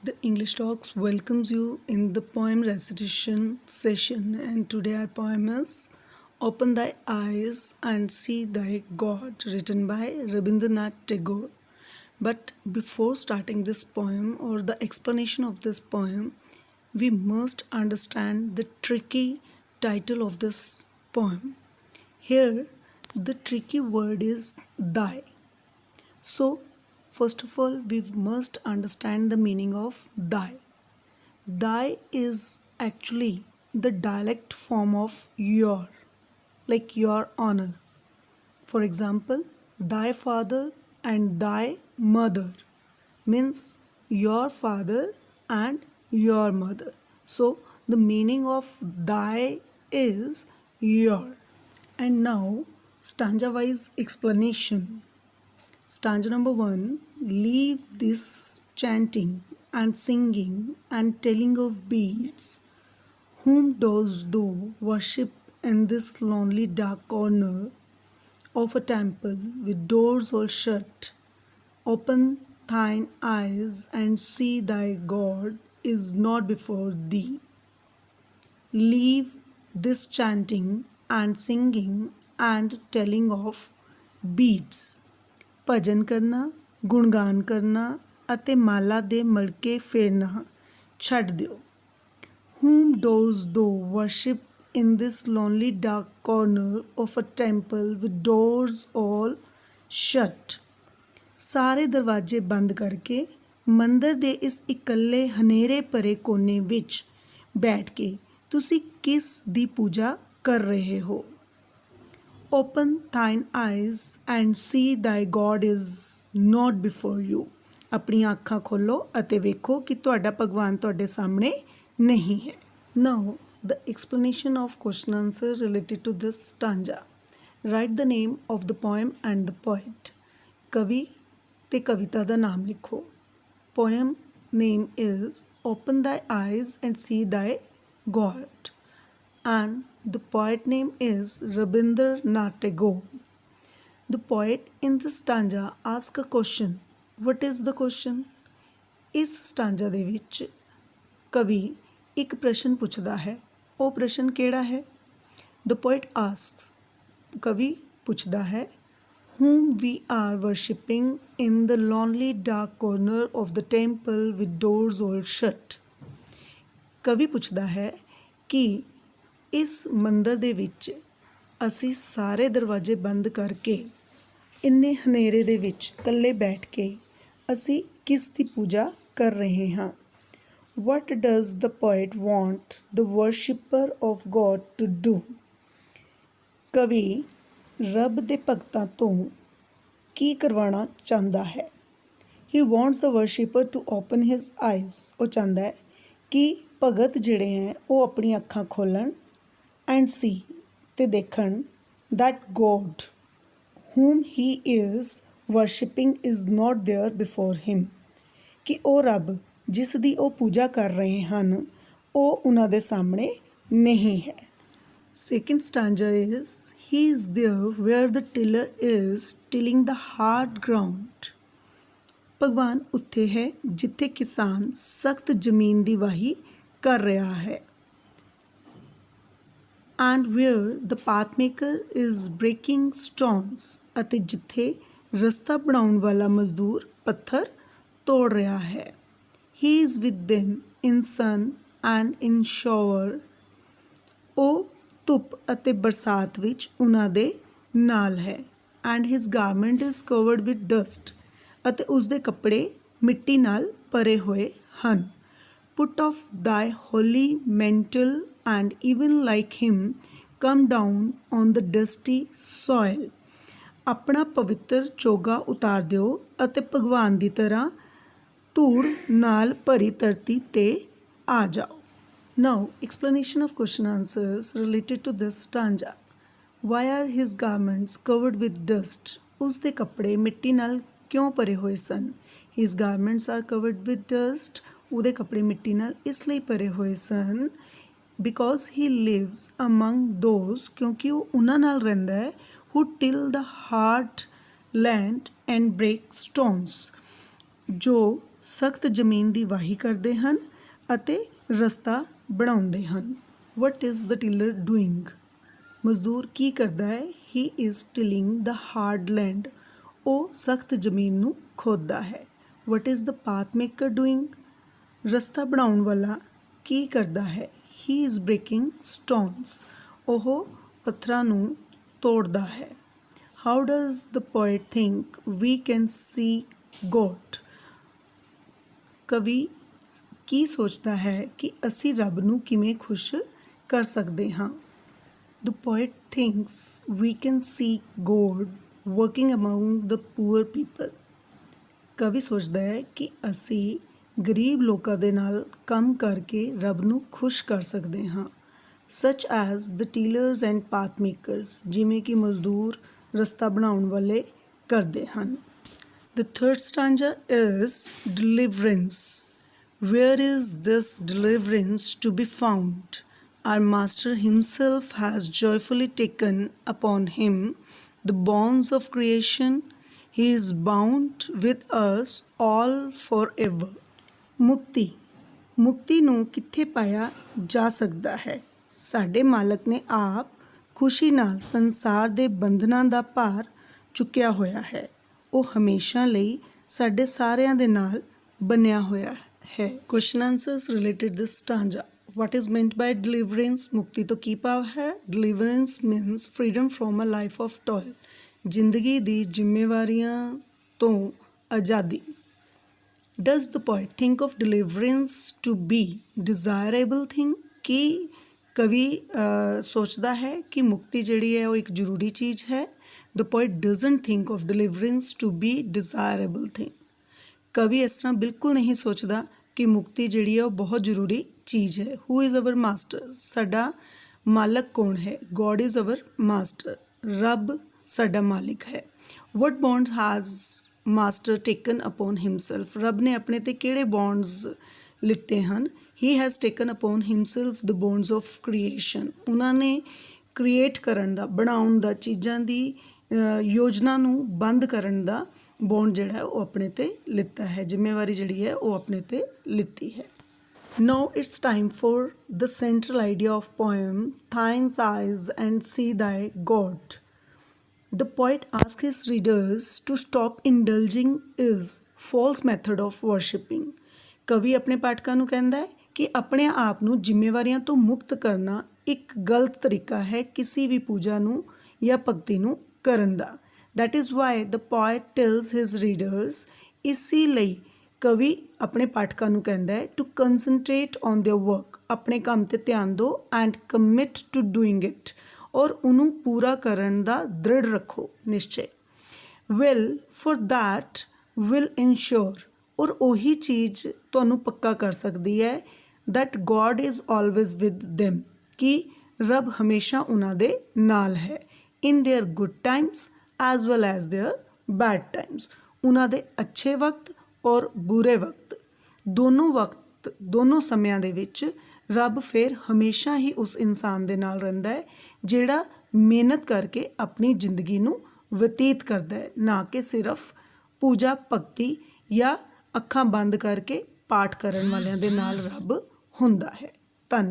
The English Talks welcomes you in the poem recitation session, and today our poem is Open Thy Eyes and See Thy God, written by Rabindranath Tagore. But before starting this poem or the explanation of this poem, we must understand the tricky title of this poem. Here, the tricky word is thy. So, first of all, we must understand the meaning of thy. Thy is actually the dialect form of your, like your honor. For example, thy father and thy mother means your father and your mother. So, the meaning of thy is your. And now, stanza wise explanation. Stanza number 1. Leave this chanting and singing and telling of beads. Whom dost thou worship in this lonely dark corner of a temple with doors all shut? Open thine eyes and see thy God is not before thee. Leave this chanting and singing and telling of beads. ਭਜਨ ਕਰਨਾ, ਗੁਣਗਾਨ ਕਰਨਾ ਅਤੇ ਮਾਲਾ ਦੇ ਮੜਕੇ ਫੇਰਨਾ ਛੱਡ ਦਿਓ. Whom does thou worship in this lonely dark corner of a temple with doors all shut? ਸਾਰੇ ਦਰਵਾਜ਼ੇ ਬੰਦ ਕਰਕੇ ਮੰਦਰ ਦੇ ਇਸ ਇਕੱਲੇ ਹਨੇਰੇ ਭਰੇ ਕੋਨੇ ਵਿੱਚ ਬੈਠ ਕੇ ਤੁਸੀਂ ਕਿਸ ਦੀ ਪੂਜਾ ਕਰ ਰਹੇ ਹੋ? Open thine eyes and see thy God is not before you. ਆਪਣੀਆਂ ਅੱਖਾਂ ਖੋਲੋ ਅਤੇ ਵੇਖੋ ਕਿ ਤੁਹਾਡਾ ਭਗਵਾਨ ਤੁਹਾਡੇ ਸਾਹਮਣੇ ਨਹੀਂ ਹੈ. Now, the explanation of question answer related to this stanza. Write the name of the poem and the poet. ਕਵੀ ਤੇ ਕਵਿਤਾ ਦਾ ਨਾਮ ਲਿਖੋ. Poem name is Open Thy Eyes and See Thy God. And the poet name is Rabindranath Tagore. The poet in the stanza asks a question. What is the question? ਇਸ ਸਟਾਂਜਾ ਦੇ ਵਿੱਚ ਕਵੀ ਇੱਕ ਪ੍ਰਸ਼ਨ ਪੁੱਛਦਾ ਹੈ. ਉਹ ਪ੍ਰਸ਼ਨ ਕਿਹੜਾ ਹੈ? The poet asks, ਕਵੀ ਪੁੱਛਦਾ ਹੈ, whom we are worshipping in the lonely dark corner of the temple with doors all shut. ਕਵੀ ਪੁੱਛਦਾ ਹੈ ਕਿ ਇਸ ਮੰਦਰ ਦੇ ਵਿੱਚ ਅਸੀਂ ਸਾਰੇ ਦਰਵਾਜ਼ੇ ਬੰਦ ਕਰਕੇ ਇੰਨੇ ਹਨੇਰੇ ਦੇ ਵਿੱਚ ਇਕੱਲੇ ਬੈਠ ਕੇ ਅਸੀਂ ਕਿਸ ਦੀ ਪੂਜਾ ਕਰ ਰਹੇ ਹਾਂ? What does the poet want the worshipper of God to do? ਕਵੀ ਰੱਬ ਦੇ ਭਗਤਾਂ ਤੋਂ ਕੀ ਕਰਵਾਉਣਾ ਚਾਹੁੰਦਾ ਹੈ? He wants the worshipper to open his eyes. ਉਹ ਚਾਹੁੰਦਾ ਹੈ ਕਿ ਭਗਤ ਜਿਹੜੇ ਹੈ ਉਹ ਆਪਣੀਆਂ ਅੱਖਾਂ ਖੋਲ੍ਹਣ and see ਤੇ ਦੇਖਣ that God whom he is worshipping is not there before him. ਕਿ ਉਹ ਰੱਬ ਜਿਸ ਦੀ ਉਹ ਪੂਜਾ ਕਰ ਰਹੇ ਹਨ ਉਹ ਉਹਨਾਂ ਦੇ ਸਾਹਮਣੇ ਨਹੀਂ ਹੈ. Second stanza is he is there where the tiller is tilling the hard ground. ਭਗਵਾਨ ਉੱਥੇ ਹੈ ਜਿੱਥੇ ਕਿਸਾਨ ਸਖਤ ਜ਼ਮੀਨ ਦੀ ਵਾਹੀ ਕਰ ਰਿਹਾ ਹੈ. And where the pathmaker is breaking stones. ਅਤੇ ਜਿੱਥੇ ਰਸਤਾ ਬਣਾਉਣ ਵਾਲਾ ਮਜ਼ਦੂਰ ਪੱਥਰ ਤੋੜ ਰਿਹਾ ਹੈ. He is with them in sun and in shower. ਉਹ ਧੁੱਪ ਅਤੇ ਬਰਸਾਤ ਵਿੱਚ ਉਹਨਾਂ ਦੇ ਨਾਲ ਹੈ. And his garment is covered with dust. ਅਤੇ ਉਸਦੇ ਕੱਪੜੇ ਮਿੱਟੀ ਨਾਲ ਭਰੇ ਹੋਏ ਹਨ. Put off thy holy mantle and even like him come down on the dusty soil. ਆਪਣਾ ਪਵਿੱਤਰ ਚੋਗਾ ਉਤਾਰ ਦਿਓ ਅਤੇ ਭਗਵਾਨ ਦੀ ਤਰ੍ਹਾਂ ਧੂੜ ਨਾਲ ਭਰੀ ਧਰਤੀ 'ਤੇ ਆ ਜਾਓ. Now, explanation of question answers related to this stanza. Why are his garments covered with dust? ਉਸ ਦੇ ਕੱਪੜੇ ਮਿੱਟੀ ਨਾਲ ਕਿਉਂ ਭਰੇ ਹੋਏ ਸਨ? His garments are covered with dust. ਉਹਦੇ ਕੱਪੜੇ ਮਿੱਟੀ ਨਾਲ ਇਸ ਲਈ ਭਰੇ ਹੋਏ ਸਨ because he lives among those, ਕਿਉਂਕਿ ਉਹ ਉਹਨਾਂ ਨਾਲ ਰਹਿੰਦਾ ਹੈ who till the hard land and break stones, ਜੋ ਸਖਤ ਜ਼ਮੀਨ ਦੀ ਵਾਹੀ ਕਰਦੇ ਹਨ ਅਤੇ ਰਸਤਾ ਬਣਾਉਂਦੇ ਹਨ। What is the tiller doing? ਮਜ਼ਦੂਰ ਕੀ ਕਰਦਾ ਹੈ? He is tilling the hard land. ਉਹ ਸਖਤ ਜ਼ਮੀਨ ਨੂੰ ਖੋਦਦਾ ਹੈ। What is the path maker doing? ਰਸਤਾ ਬਣਾਉਣ ਵਾਲਾ ਕੀ ਕਰਦਾ ਹੈ? He is breaking stones. ਉਹ ਪੱਥਰਾਂ ਨੂੰ ਤੋੜਦਾ ਹੈ। How does the poet think we can see God? ਕਵੀ ਕੀ ਸੋਚਦਾ ਹੈ ਕਿ ਅਸੀਂ ਰੱਬ ਨੂੰ ਕਿਵੇਂ ਖੁਸ਼ ਕਰ ਸਕਦੇ ਹਾਂ? The poet thinks we can see God working among the poor people. ਕਵੀ ਸੋਚਦਾ ਹੈ ਕਿ ਅਸੀਂ ਗਰੀਬ ਲੋਕਾਂ ਦੇ ਨਾਲ ਕੰਮ ਕਰਕੇ ਰੱਬ ਨੂੰ ਖੁਸ਼ ਕਰ ਸਕਦੇ ਹਾਂ। Such as the tillers and path makers, ਜਿਵੇਂ ਕਿ ਮਜ਼ਦੂਰ ਰਸਤਾ ਬਣਾਉਣ ਵਾਲੇ ਕਰਦੇ ਹਨ। The third stanza is deliverance. Where is this deliverance to be found? Our Master himself has joyfully taken upon him the bonds of creation. He is bound with us all forever. ਮੁਕਤੀ ਮੁਕਤੀ ਨੂੰ ਕਿੱਥੇ ਪਾਇਆ ਜਾ ਸਕਦਾ ਹੈ? ਸਾਡੇ ਮਾਲਕ ਨੇ ਆਪ ਖੁਸ਼ੀ ਨਾਲ ਸੰਸਾਰ ਦੇ ਬੰਧਨਾਂ ਦਾ ਭਾਰ ਚੁੱਕਿਆ ਹੋਇਆ ਹੈ। ਉਹ ਹਮੇਸ਼ਾ ਲਈ ਸਾਡੇ ਸਾਰਿਆਂ ਦੇ ਨਾਲ ਬਣਿਆ ਹੋਇਆ ਹੈ। Question answers related this stanza. What is meant by deliverance? ਮੁਕਤੀ ਤੋਂ ਕੀ ਭਾਵ ਹੈ? Deliverance means freedom from a life of toil. ਜ਼ਿੰਦਗੀ ਦੀ ਜ਼ਿੰਮੇਵਾਰੀਆਂ ਤੋਂ ਆਜ਼ਾਦੀ। Does the poet think of deliverance to be desirable thing? ਕੀ ਕਵੀ ਸੋਚਦਾ ਹੈ ਕਿ ਮੁਕਤੀ ਜਿਹੜੀ ਹੈ ਉਹ ਇੱਕ ਜ਼ਰੂਰੀ ਚੀਜ਼ ਹੈ? The poet doesn't think of deliverance to be desirable thing. ਕਵੀ ਇਸ ਤਰ੍ਹਾਂ ਬਿਲਕੁਲ ਨਹੀਂ ਸੋਚਦਾ ਕਿ ਮੁਕਤੀ ਜਿਹੜੀ ਹੈ ਉਹ ਬਹੁਤ ਜ਼ਰੂਰੀ ਚੀਜ਼ ਹੈ। Who is our master? ਸਾਡਾ ਮਾਲਕ ਕੌਣ ਹੈ? God is our master. ਰੱਬ ਸਾਡਾ ਮਾਲਿਕ ਹੈ। What bond has master taken upon himself? ਰੱਬ ਨੇ ਆਪਣੇ 'ਤੇ ਕਿਹੜੇ ਬੌਂਡਸ ਲਿੱਤੇ ਹਨ? He has taken upon himself the bonds of creation. ਉਹਨਾਂ ਨੇ ਕ੍ਰੀਏਟ ਕਰਨ ਦਾ, ਬਣਾਉਣ ਦਾ, ਚੀਜ਼ਾਂ ਦੀ ਯੋਜਨਾ ਨੂੰ ਬੰਦ ਕਰਨ ਦਾ ਬੌਂਡ ਜਿਹੜਾ ਹੈ ਉਹ ਆਪਣੇ 'ਤੇ ਲਿੱਤਾ ਹੈ। ਜ਼ਿੰਮੇਵਾਰੀ ਜਿਹੜੀ ਹੈ ਉਹ ਆਪਣੇ 'ਤੇ ਲਿੱਤੀ ਹੈ। Now it's time for the central idea of poem, Thine eyes and see thy God. The poet asks his readers to stop indulging his false method of worshipping. ਕਵੀ ਆਪਣੇ ਪਾਠਕਾਂ ਨੂੰ ਕਹਿੰਦਾ ਹੈ ਕਿ ਆਪਣੇ ਆਪ ਨੂੰ ਜ਼ਿੰਮੇਵਾਰੀਆਂ ਤੋਂ ਮੁਕਤ ਕਰਨਾ ਇੱਕ ਗਲਤ ਤਰੀਕਾ ਹੈ ਕਿਸੇ ਵੀ ਪੂਜਾ ਨੂੰ ਜਾਂ ਭਗਤੀ ਨੂੰ ਕਰਨ ਦਾ। That is why the poet tells his readers, ਇਸੀ ਲਈ ਕਵੀ ਆਪਣੇ ਪਾਠਕਾਂ ਨੂੰ ਕਹਿੰਦਾ ਹੈ to concentrate on their work. ਆਪਣੇ ਕੰਮ 'ਤੇ ਧਿਆਨ ਦਿਓ and commit to doing it. ਔਰ ਉਹਨੂੰ ਪੂਰਾ ਕਰਨ ਦਾ ਦ੍ਰਿੜ ਰੱਖੋ, ਨਿਸ਼ਚੇ। Will for that will ensure. ਔਰ ਉਹੀ ਚੀਜ਼ ਤੁਹਾਨੂੰ ਪੱਕਾ ਕਰ ਸਕਦੀ ਹੈ that God is always with them, ਕਿ ਰੱਬ ਹਮੇਸ਼ਾ ਉਹਨਾਂ ਦੇ ਨਾਲ ਹੈ। In their good times as well as their bad times. ਉਹਨਾਂ ਦੇ ਅੱਛੇ ਵਕਤ ਔਰ ਬੁਰੇ ਵਕਤ, ਦੋਨੋਂ ਸਮਿਆਂ ਦੇ ਵਿੱਚ ਰੱਬ ਫਿਰ ਹਮੇਸ਼ਾ ਹੀ ਉਸ ਇਨਸਾਨ ਦੇ ਨਾਲ ਰਹਿੰਦਾ ਹੈ ਜਿਹੜਾ ਮਿਹਨਤ ਕਰਕੇ ਆਪਣੀ ਜ਼ਿੰਦਗੀ ਨੂੰ ਬਤੀਤ ਕਰਦਾ ਹੈ, ਨਾ ਕਿ ਸਿਰਫ ਪੂਜਾ ਭਗਤੀ ਜਾਂ ਅੱਖਾਂ ਬੰਦ ਕਰਕੇ ਪਾਠ ਕਰਨ ਵਾਲਿਆਂ ਦੇ ਨਾਲ ਰੱਬ ਹੁੰਦਾ ਹੈ।